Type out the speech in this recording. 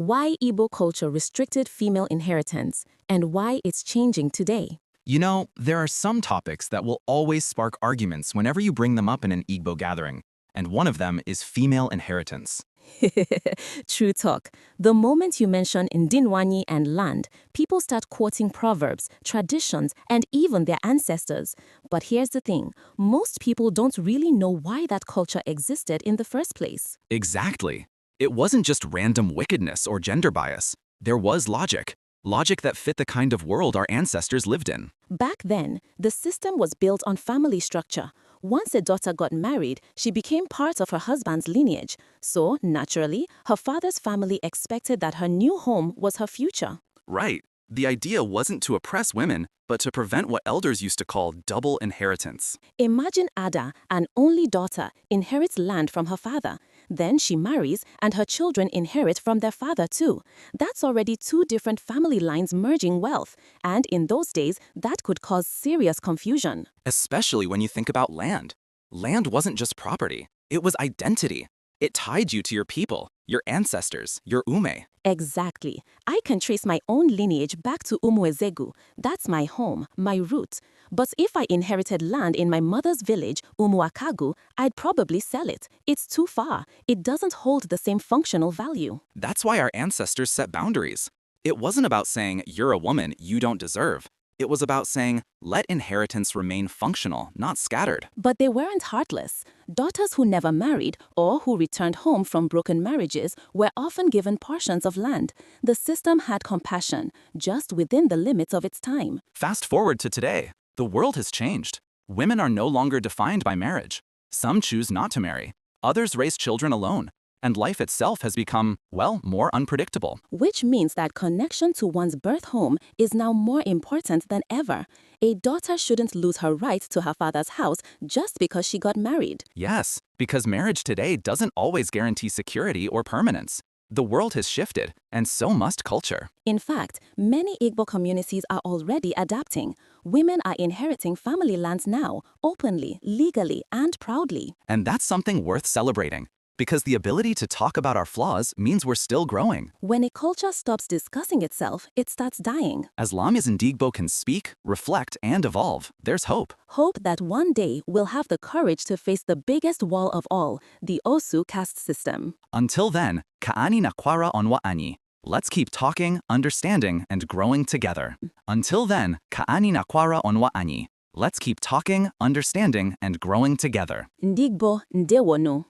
why Igbo culture restricted female inheritance, and why it's changing today. You know, there are some topics that will always spark arguments whenever you bring them up in an Igbo gathering, and one of them is female inheritance. True talk. The moment you mention Ndinwanyi and land, people start quoting proverbs, traditions, and even their ancestors. But here's the thing, most people don't really know why that culture existed in the first place. Exactly. It wasn't just random wickedness or gender bias. There was logic. Logic that fit the kind of world our ancestors lived in. Back then, the system was built on family structure. Once a daughter got married, she became part of her husband's lineage. So, naturally, her father's family expected that her new home was her future. Right. The idea wasn't to oppress women, but to prevent what elders used to call double inheritance. Imagine Ada, an only daughter, inherits land from her father. Then she marries, and her children inherit from their father too. That's already two different family lines merging wealth. And in those days, that could cause serious confusion. Especially when you think about land. Land wasn't just property. It was identity. It tied you to your people, your ancestors, your ume. Exactly. I can trace my own lineage back to Umuezegu. That's my home, my root. But if I inherited land in my mother's village, Umuakagu, I'd probably sell it. It's too far. It doesn't hold the same functional value. That's why our ancestors set boundaries. It wasn't about saying, you're a woman you don't deserve. It was about saying, let inheritance remain functional, not scattered. But they weren't heartless. Daughters who never married or who returned home from broken marriages were often given portions of land. The system had compassion, just within the limits of its time. Fast forward to today. The world has changed. Women are no longer defined by marriage. Some choose not to marry. Others raise children alone. And life itself has become, well, more unpredictable. Which means that connection to one's birth home is now more important than ever. A daughter shouldn't lose her right to her father's house just because she got married. Yes, because marriage today doesn't always guarantee security or permanence. The world has shifted, and so must culture. In fact, many Igbo communities are already adapting. Women are inheriting family lands now, openly, legally, and proudly. And that's something worth celebrating. Because the ability to talk about our flaws means we're still growing. When a culture stops discussing itself, it starts dying. As long as Ndigbo can speak, reflect, and evolve, there's hope. Hope that one day we'll have the courage to face the biggest wall of all, the Osu caste system. Until then, Ka'ani nakwara onwa ani. Let's keep talking, understanding, and growing together. Until then, Ka'ani nakwara onwa ani. Let's keep talking, understanding, and growing together. Ndigbo ndewonu.